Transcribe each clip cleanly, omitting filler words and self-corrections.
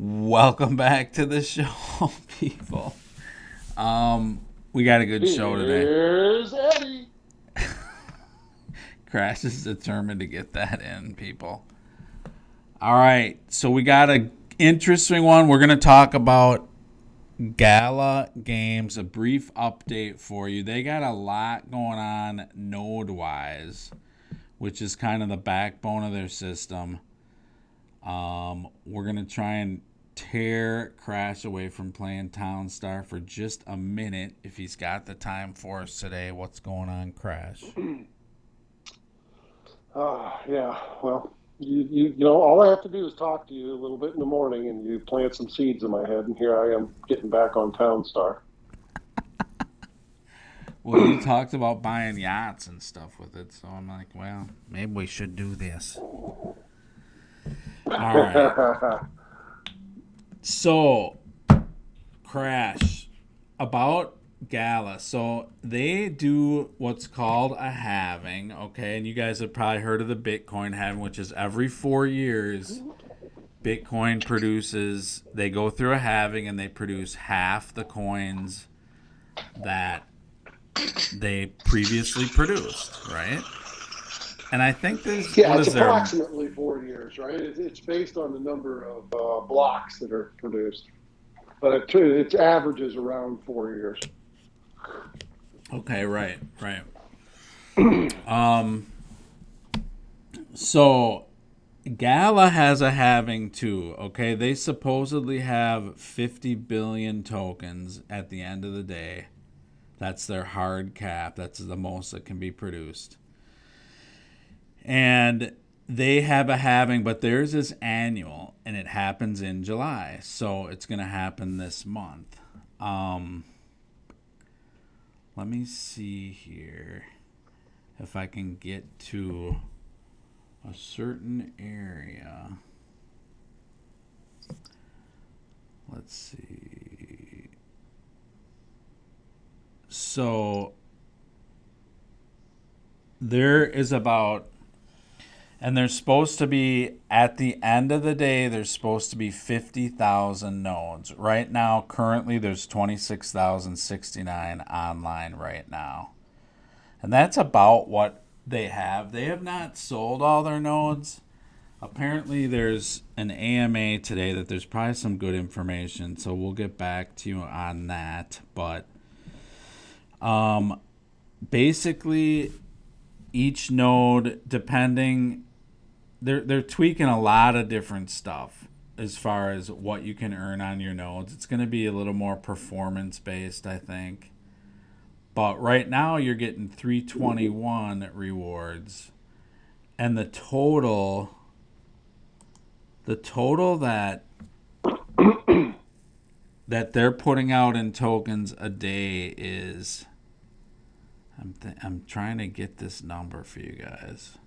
Welcome back to the show, people. We got a good show today. Here's Edy. Crash is determined to get that in, people. All right, so we got an interesting one. We're going to talk about Gala Games, a brief update for you. They got a lot going on node-wise, which is kind of the backbone of their system. We're going to try and tear Crash away from playing Town Star for just a minute if he's got the time for us today. What's going on, Crash? Yeah. Well, you know, all I have to do is talk to you a little bit in the morning, and you plant some seeds in my head, and here I am getting back on Town Star. Well, you talked about buying yachts and stuff with it, so I'm like, well, maybe we should do this. All right. So, Crash, about Gala. So, they do what's called a halving, okay? And you guys have probably heard of the Bitcoin halving, which is every 4 years, Bitcoin produces, they go through a halving and they produce half the coins that they previously produced, right? And I think there's it's approximately 4 years, right? It's based on the number of blocks that are produced, but its averages around 4 years. Okay, right. So Gala has a halving too, okay? They supposedly have 50 billion tokens at the end of the day. That's their hard cap. That's the most that can be produced. And they have a halving, but theirs is annual, and it happens in July. So it's going to happen this month. Let me see here if I can get to a certain area. Let's see. So there is about, and there's supposed to be, at the end of the day, there's supposed to be 50,000 nodes. Right now, currently, there's 26,069 online right now. And that's about what they have. They have not sold all their nodes. Apparently, there's an AMA today that there's probably some good information, so we'll get back to you on that. But basically, each node, depending, they're tweaking a lot of different stuff as far as what you can earn on your nodes. It's going to be a little more performance based, I think. But right now you're getting 321 rewards, and the total that they're putting out in tokens a day is, I'm trying to get this number for you guys,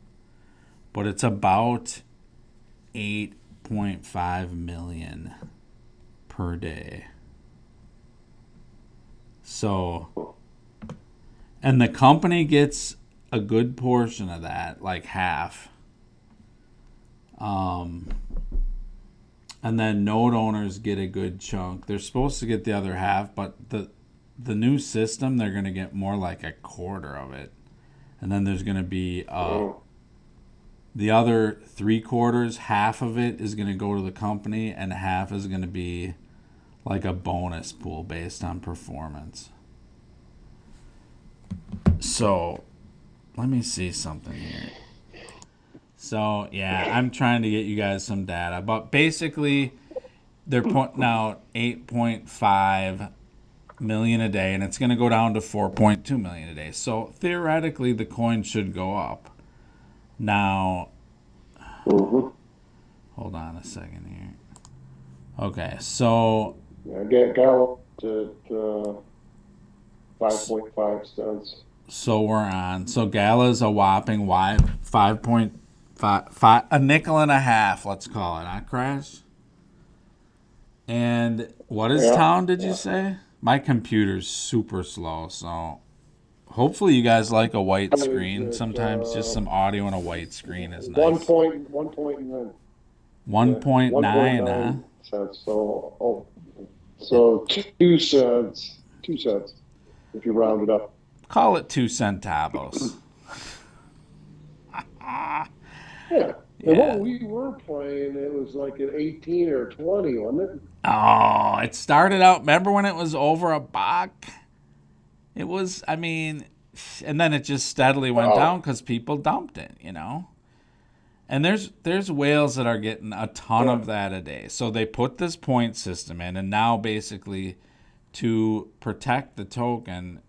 but it's about 8.5 million per day. So, and the company gets a good portion of that, like half. And then node owners get a good chunk. They're supposed to get the other half, but the new system, they're going to get more like a quarter of it. And then there's going to be the other 3/4, half of it is going to go to the company, and half is going to be like a bonus pool based on performance. So, let me see something here. So, yeah, I'm trying to get you guys some data. But basically, they're putting out 8.5 million a day, and it's going to go down to 4.2 million a day. So, theoretically, the coin should go up. Now, hold on a second here. Okay, so... Yeah, get Gala to 5.5 cents. So we're on. So Gala's a whopping 5.5, a nickel and a half, let's call it, huh, Crash? And what is town, did you say? My computer's super slow, so hopefully you guys like a white screen. Sometimes just some audio and a white screen is nice. 1.9. 1.9, huh? cents. So 2 cents, 2 cents if you round it up. Call it 2 centavos. Yeah. And what Yeah. we were playing, it was like an 18 or 20, wasn't it? Oh, it started out. Remember when it was over a buck? It was, I mean, and then it just steadily went down Oh, because people dumped it, you know? And there's whales that are getting a ton yeah. of that a day. So they put this point system in, and now basically to protect the token,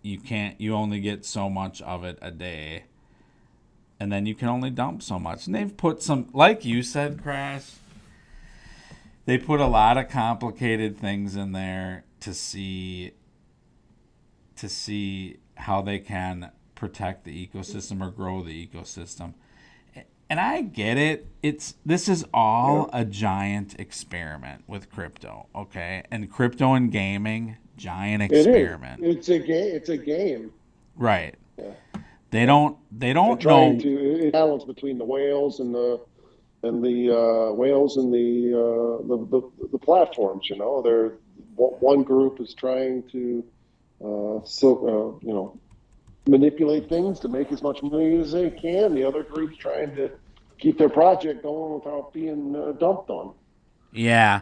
you only get so much of it a day, and then you can only dump so much. And they've put some, like you said, Crash, they put a lot of complicated things in there to see how they can protect the ecosystem or grow the ecosystem. And I get it. This is Yeah. all a giant experiment with crypto, okay? And crypto and gaming, giant It is. experiment. It's a game. It's a game. Right. Yeah. They Yeah. don't they And don't trying know. to balance between the whales and the whales and the platforms. They're one group is trying to manipulate things to make as much money as they can. The other group's trying to keep their project going without being dumped on. Yeah.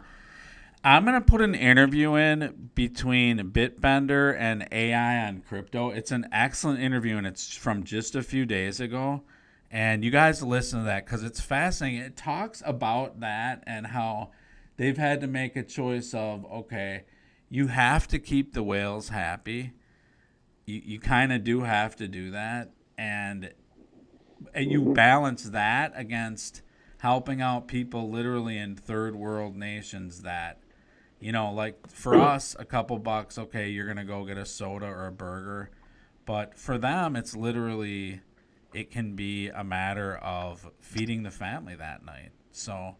I'm going to put an interview in between Bitbender and AI on crypto. It's an excellent interview, and it's from just a few days ago. And you guys listen to that because it's fascinating. It talks about that and how they've had to make a choice of, okay, you have to keep the whales happy. You kind of do have to do that. And you Mm-hmm. balance that against helping out people literally in third world nations that, like for us, a couple bucks, okay, you're going to go get a soda or a burger. But for them, it's literally, it can be a matter of feeding the family that night. So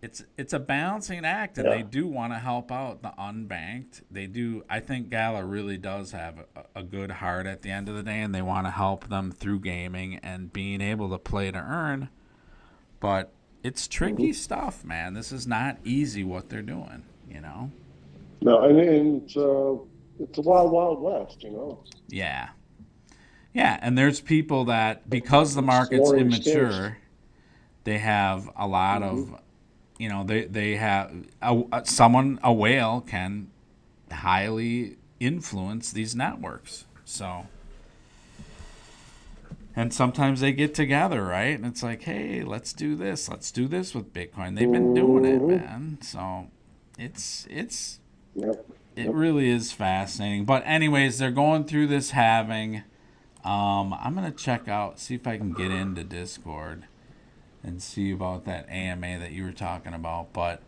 it's a balancing act, and they Yeah. do want to help out the unbanked. They do. I think Gala really does have a good heart at the end of the day, and they want to help them through gaming and being able to play to earn. But it's tricky Mm-hmm. stuff, man. This is not easy what they're doing, No, and it's a wild, wild west. Yeah. Yeah, and there's people that, because the market's Exploring states. immature, they have a lot Mm-hmm. of, they have a whale can highly influence these networks. So, and sometimes they get together, right? And it's like, hey, let's do this. Let's do this with Bitcoin. They've been doing it, Mm-hmm. man. So, it's Yep. it Yep. really is fascinating. But anyways, they're going through this halving. I'm gonna check out, see if I can get into Discord and see about that AMA that you were talking about. But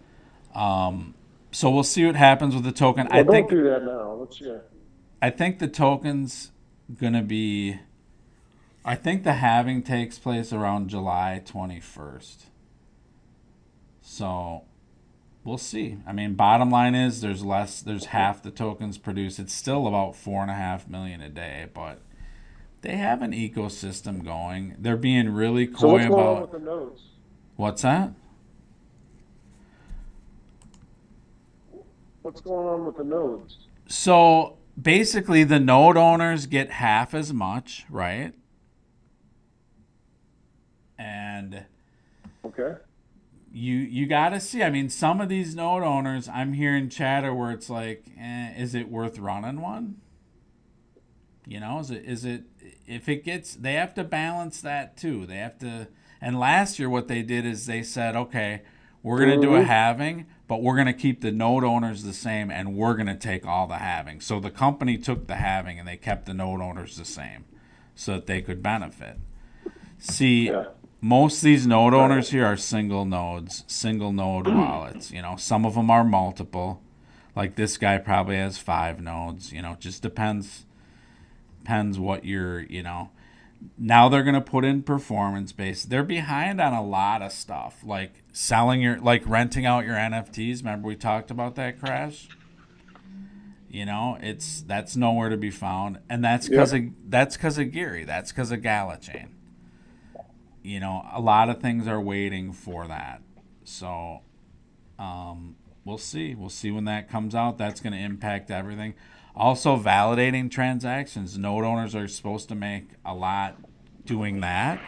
so we'll see what happens with the token. I Well, don't think do that now. Let's see. I think the token's gonna be. I think the halving takes place around July 21st. So we'll see. I mean, bottom line is there's less. There's half the tokens produced. It's still about 4.5 million a day, but they have an ecosystem going. They're being really So coy what's going on about with the nodes? what's that? What's going on with the nodes? So basically, the node owners get half as much, right? And Okay. you got to see. I mean, some of these node owners, I'm hearing chatter where it's like, is it worth running one? Is it if it gets, they have to balance that too. They have to. And last year, what they did is they said, okay, we're gonna do a Mm-hmm. halving, but we're gonna keep the node owners the same, and we're gonna take all the halving. So the company took the halving, and they kept the node owners the same, so that they could benefit. See, Yeah. most of these node Right. owners here are single nodes, single node wallets. Some of them are multiple. Like this guy probably has 5 nodes. Just depends what you're. Now they're going to put in performance based. They're behind on a lot of stuff, like renting out your NFTs. Remember we talked about that, Crash? That's nowhere to be found, and Yep. that's because of Geary. That's because of Gala Chain. A lot of things are waiting for that. So We'll see. We'll see when that comes out. That's going to impact everything. Also, validating transactions. Node owners are supposed to make a lot doing that.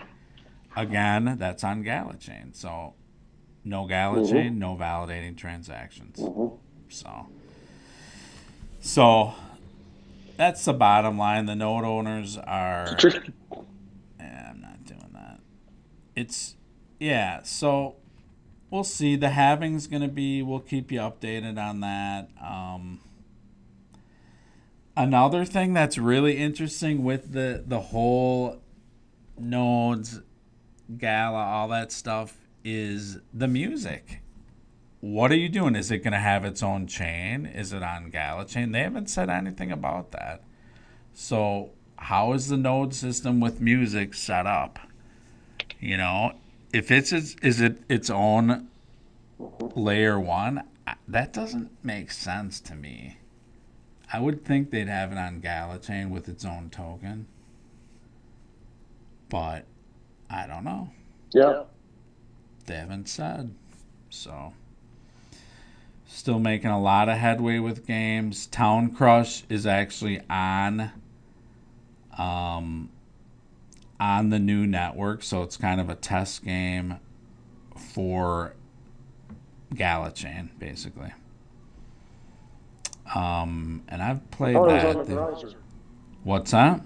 Again, that's on Gala chain. So, no Gala chain, no validating transactions. So that's the bottom line. The node owners are. Yeah, I'm not doing that. It's yeah. So we'll see. The halving's gonna be. We'll keep you updated on that. Another thing that's really interesting with the whole nodes, Gala, all that stuff is the music. What are you doing? Is it going to have its own chain? Is it on Gala chain? They haven't said anything about that. So how is the node system with music set up? You know, if is it its own layer one? That doesn't make sense to me. I would think they'd have it on Gala chain with its own token, but I don't know. Yeah. They haven't said. So still making a lot of headway with games. Town Crush is actually on the new network, so it's kind of a test game for Gala chain, basically. And I've played Oh, it was that. on the browser. What's that?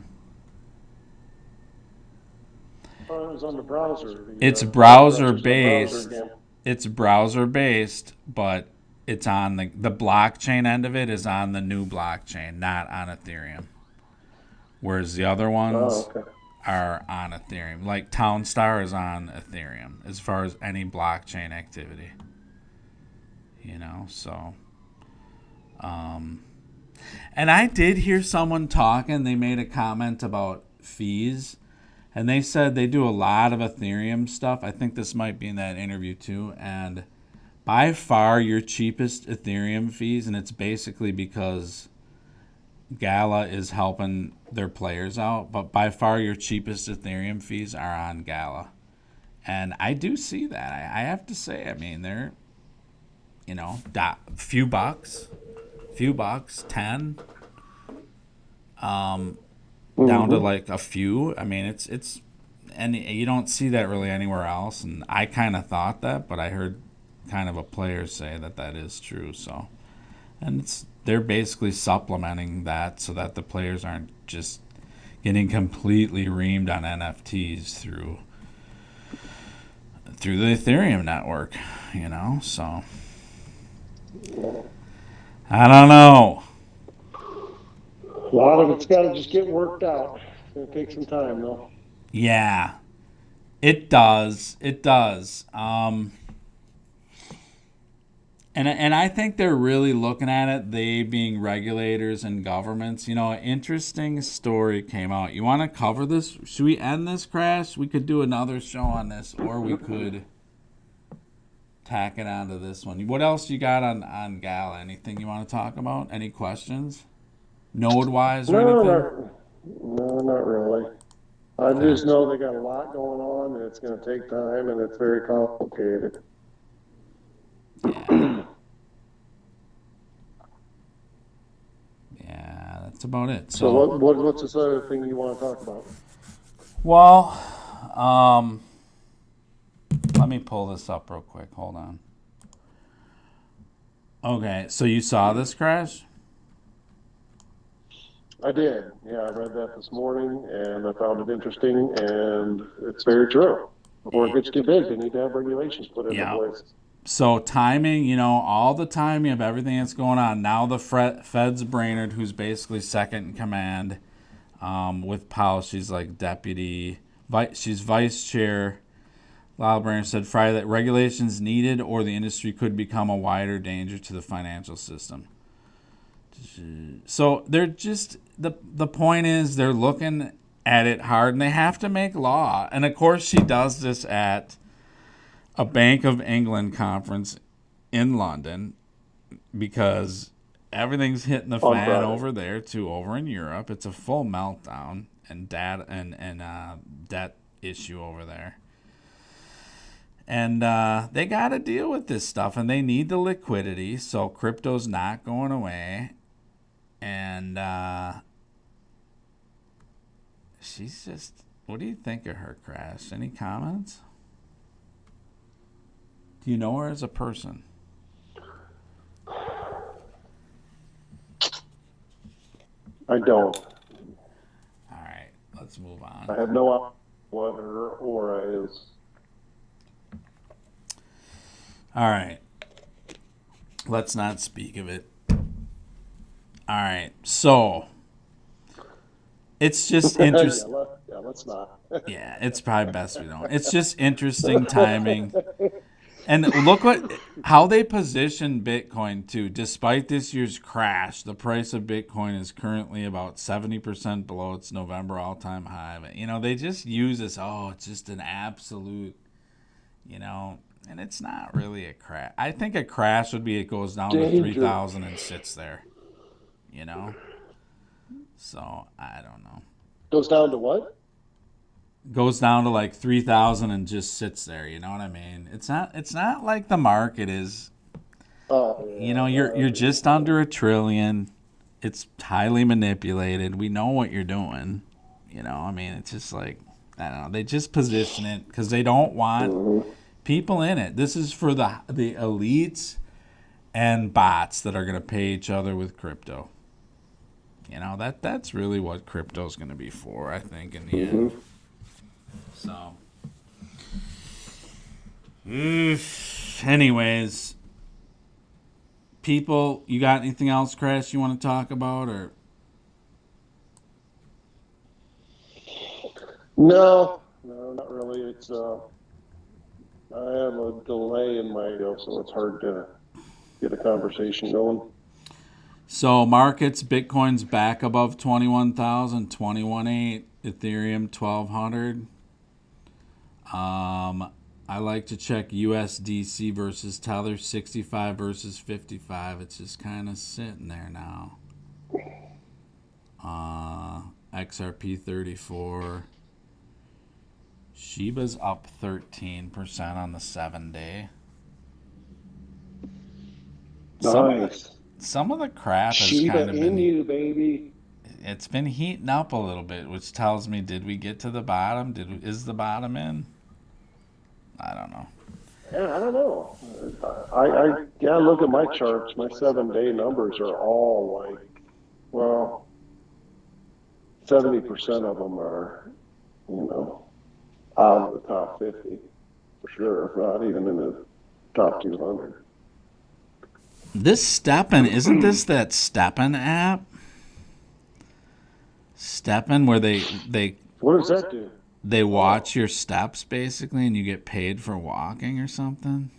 Oh, it was on the browser. It's Browser browser-based. game. It's browser-based, but it's on the blockchain end of it is on the new blockchain, not on Ethereum. Whereas the other ones Okay. are on Ethereum. Like Townstar is on Ethereum as far as any blockchain activity. So. And I did hear someone talking. They made a comment about fees. And they said they do a lot of Ethereum stuff. I think this might be in that interview too. And by far your cheapest Ethereum fees, and it's basically because Gala is helping their players out, but by far your cheapest Ethereum fees are on Gala. And I do see that. I have to say, I mean, they're, few bucks, 10, down to like a few. I mean, it's, and you don't see that really anywhere else. And I kind of thought that, but I heard kind of a player say that is true. So, and they're basically supplementing that so that the players aren't just getting completely reamed on NFTs through the Ethereum network, So I don't know. A lot of it's got to just get worked out. It's going to take some time, though. Yeah, it does. It does. And I think they're really looking at it, they being regulators and governments. An interesting story came out. You want to cover this? Should we end this, Crash? We could do another show on this, or we could tack it onto this one. What else you got on Gala? Anything you want to talk about? Any questions? Node-wise or anything? No, not really. I just know they got a lot going on, and it's going to take time, and it's very complicated. Yeah, that's about it. So what's this other thing you want to talk about? Well, let me pull this up real quick. Hold on. Okay, so you saw this, Crash? I did. Yeah, I read that this morning, and I found it interesting, and it's very true. Before it gets too big, they need to have regulations put into place. So timing, all the timing of everything that's going on. Now the Fed's Brainerd, who's basically second in command, with Powell, she's like deputy, she's vice chair. Lyle Brainerd said Friday that regulations needed or the industry could become a wider danger to the financial system. So they're just, the point is they're looking at it hard, and they have to make law. And of course she does this at a Bank of England conference in London because everything's hitting the fan over there too. Over in Europe, it's a full meltdown and debt issue over there. And they got to deal with this stuff, and they need the liquidity, so crypto's not going away. And she's just... What do you think of her, Crash? Any comments? Do you know her as a person? I don't. All right, let's move on. I have no idea what her aura is. All right. Let's not speak of it. All right. So, it's just interesting. Yeah, let's not. Yeah, it's probably best we don't. It's just interesting timing. And look how they position Bitcoin too. Despite this year's crash, the price of Bitcoin is currently about 70% below its November all-time high. But, they just use this, it's just an absolute, and it's not really a crash. I think a crash would be it goes down to 3,000 and sits there, So, I don't know. Goes down to what? Goes down to like 3,000 and just sits there. You know what I mean? It's not like the market is. Oh, yeah. You're just under $1 trillion. It's highly manipulated. We know what you're doing. It's just like, I don't know. They just position it because they don't want people in it. This is for the elites and bots that are going to pay each other with crypto. That's really what crypto's going to be for, I think, in the end. So, anyways, people, you got anything else, Crash, you want to talk about, or? No, not really. It's I have a delay in my so it's hard to get a conversation going. So markets, Bitcoin's back above 21,000, 21.8, Ethereum 1,200. I like to check USDC versus Tether, 65 versus 55. It's just kind of sitting there now. XRP 34. Shiba's up 13% on the 7-day. Nice. Some of the crap has Shiba kind of been... you, baby. It's been heating up a little bit, which tells me, did we get to the bottom? Is the bottom in? I don't know. Yeah, I don't know. I gotta look at my charts. My 7-day numbers are all like, 70% of them are, out of the top 50 for sure, if not even in the top 200. This Steppen, isn't this that Steppen app? Steppen, where they what does that do? They watch your steps basically, and you get paid for walking or something.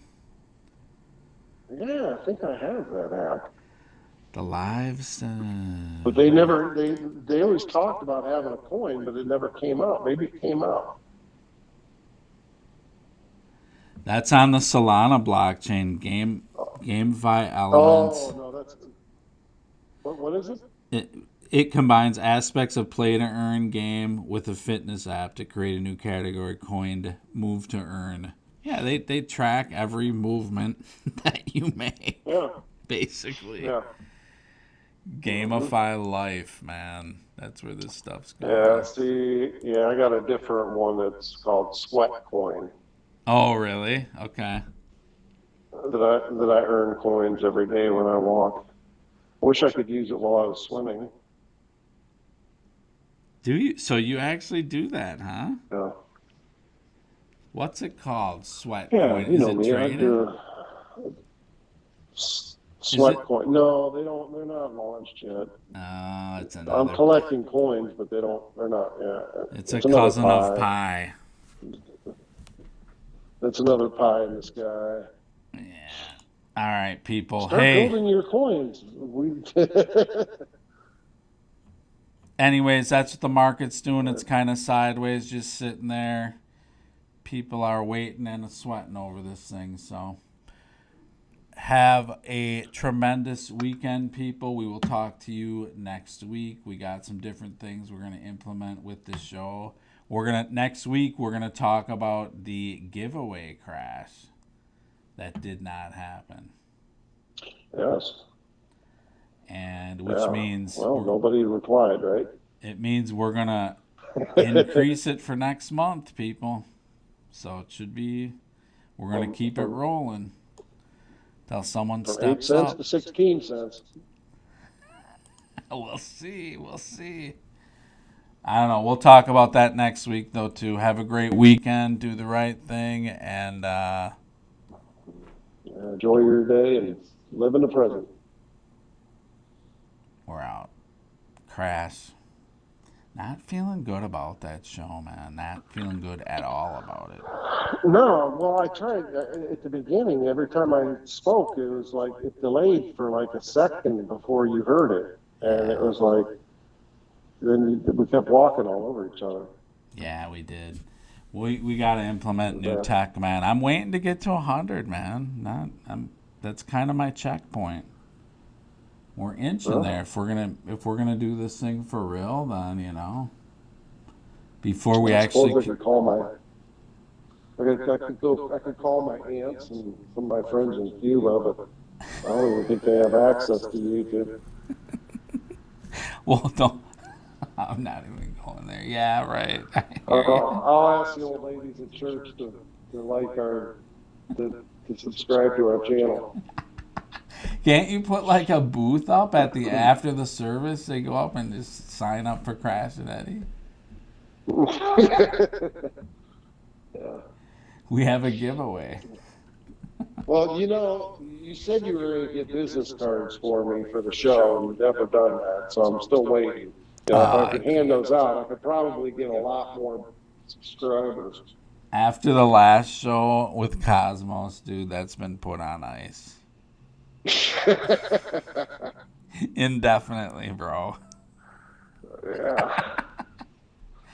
Yeah, I think I have that app. The lives. But they never. They always talked about having a coin, but it never came out. Maybe it came out. That's on the Solana blockchain. GameFi elements. Oh no, that's. What is it? It combines aspects of play to earn game with a fitness app to create a new category coined Move to Earn. Yeah, they track every movement that you make. Yeah. Basically. Yeah. Gamify life, man. That's where this stuff's going. Yeah, see, I got a different one that's called Sweat Coin. Oh, really? Okay. That I earn coins every day when I walk. Wish I could use it while I was swimming. Do you? So you actually do that, huh? Yeah. What's it called? Sweat Yeah, coin. you Is know it me. traded? I do Sweat Coin. No, they don't. They're not launched yet. Oh, it's another. I'm collecting coins, but they're not. Yeah. It's a cousin of pi. That's another pie in the sky. Yeah. All right, people. Start hey. building your coins. Anyways, that's what the market's doing. It's kind of sideways, just sitting there. People are waiting and sweating over this thing. So have a tremendous weekend, people. We will talk to you next week. We got some different things we're going to implement with this show. next week we're gonna talk about the giveaway crash that did not happen. Yes. And which Yeah. means Well, nobody replied, right? it means we're gonna increase it for next month, people. So it should be, we're gonna keep it rolling till someone From 8 steps cents up. to 16 cents. We'll see. We'll see. I don't know. We'll talk about that next week, though, too. Have a great weekend. Do the right thing. And Enjoy your day and live in the present. we're out. Crash. Not feeling good about that show, man. Not feeling good at all about it. No, well, I tried at the beginning. Every time I spoke, it was like it delayed for like a second before you heard it. And it was like, then we kept walking all over each other. Yeah, we did. We got to implement new tech, man. I'm waiting to get to 100, man. That's kind of my checkpoint. We're inching there. If we're gonna do this thing for real, then before we actually. I could call my. I could call my aunts and some of my friends in Cuba, but I don't even think they have access to YouTube. Well, don't. I'm not even going there. Yeah, right. I'll ask the old ladies at church to like to subscribe to our channel. Can't you put like a booth up at the after the service? They go up and just sign up for Crash and Edy. Yeah. We have a giveaway. Well, you said you were going to get business cards for me for the show, and you've never done that, so I'm still waiting. If I could hand those out, I could probably get a lot more subscribers. After the last show with Cosmos, dude, that's been put on ice. Indefinitely, bro. Yeah.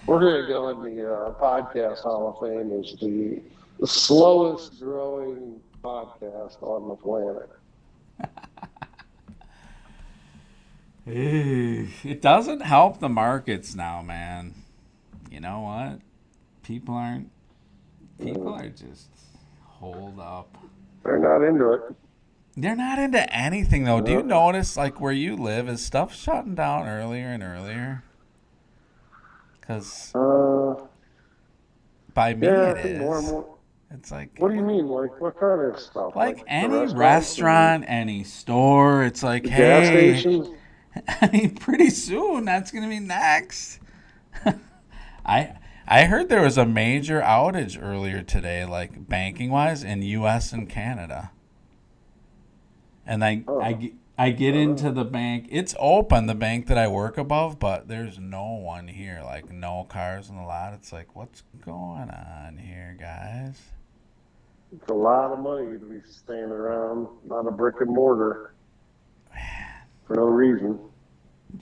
We're going to go in the Podcast Hall of Fame as the slowest growing podcast on the planet. It doesn't help the markets now, man. You know what? People are just holed up. They're not into it. They're not into anything, though. Do you notice, like, where you live, is stuff shutting down earlier and earlier? Because by me it is. More and more. It's like... What do you mean? What kind of stuff? Like any restaurant, any store, it's like, hey... Gas stations? I mean, pretty soon, that's going to be next. I heard there was a major outage earlier today, like, banking-wise, in U.S. and Canada. And I get into the bank. It's open, the bank that I work above, but there's no one here. Like, no cars in the lot. It's like, what's going on here, guys? It's a lot of money to be staying around, not a brick and mortar. Man. For no reason.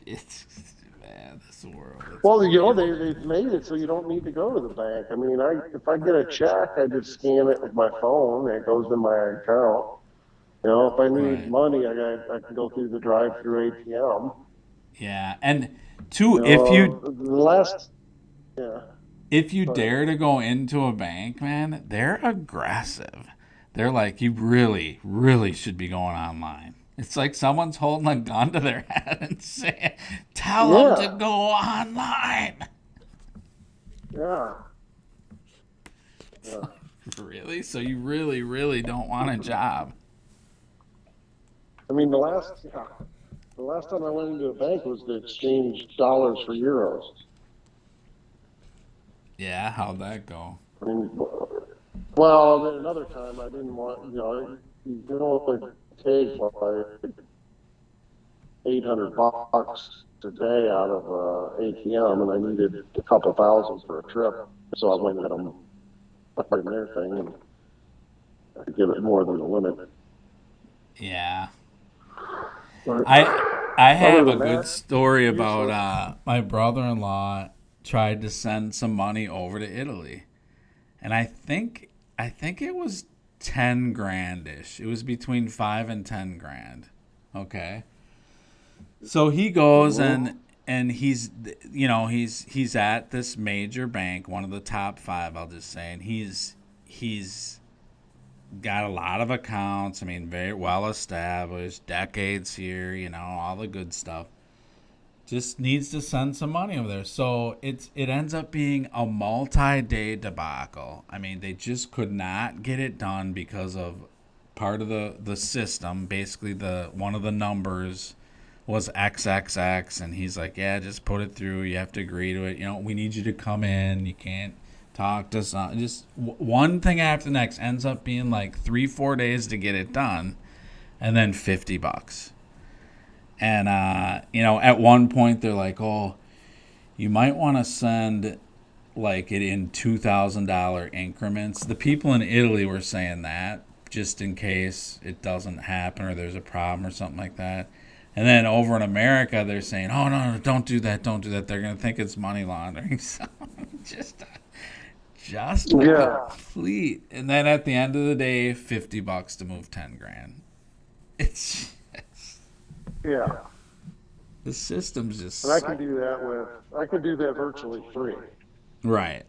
This world. Well, they've made it so you don't need to go to the bank. I mean, if I get a check, I just scan it with my phone, and it goes in my account. If I need money, I can go through the drive-through ATM. Yeah, and if you dare to go into a bank, man, they're aggressive. They're like, you really, really should be going online. It's like someone's holding a gun to their head and saying, tell them to go online. Yeah. Really? So you really, really don't want a job? I mean, the last time I went into a bank was to exchange dollars for euros. Yeah, how'd that go? I mean, well, then another time I didn't want, you can only take like $800 a day out of ATM, and I needed a couple thousand for a trip, so I went at them in their thing, and I could give it more than the limit. Yeah. I have a good story about my brother-in-law tried to send some money over to Italy, and I think it was 10 grand-ish. It was between 5 and 10 grand. Okay. So he goes and and he's at this major bank, one of the top 5, I'll just say, and he's got a lot of accounts. I mean, very well established, decades here, all the good stuff. Just needs to send some money over there. So it ends up being a multi-day debacle. I mean, they just could not get it done because of part of the system. Basically, the one of the numbers was XXX, and he's like, yeah, just put it through. You have to agree to it. We need you to come in. You can't talk to some. Just one thing after the next ends up being like 3-4 days to get it done, and then $50. And, at one point they're like, oh, you might want to send like it in $2,000 increments. The people in Italy were saying that just in case it doesn't happen or there's a problem or something like that. And then over in America, they're saying, oh, no, don't do that. Don't do that. They're going to think it's money laundering. So just a complete. And then at the end of the day, $50 to move 10 grand. It's Yeah. The system's just. And I can do that virtually free. Right.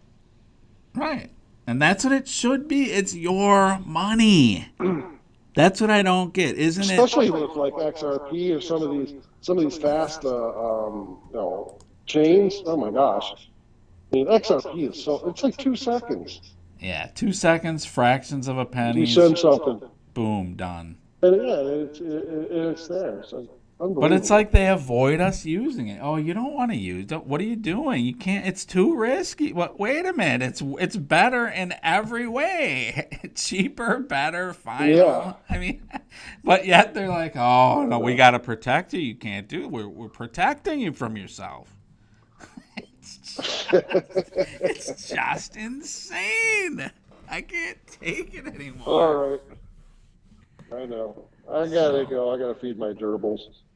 And that's what it should be. It's your money. That's what I don't get, isn't it? Especially with like XRP or some of these fast chains. Oh my gosh. I mean, XRP is it's like 2 seconds. Yeah, 2 seconds, fractions of a penny. You send something. Boom, done. And it's there. So but it's like they avoid us using it. Oh, you don't want to use it. What are you doing? You can't. It's too risky. Wait a minute. It's better in every way. Cheaper, better, final. Yeah. I mean, but yet they're like, oh no, we got to protect you. You can't do it. We're protecting you from yourself. It's just insane. I can't take it anymore. All right. I know. I gotta go. I gotta feed my gerbils.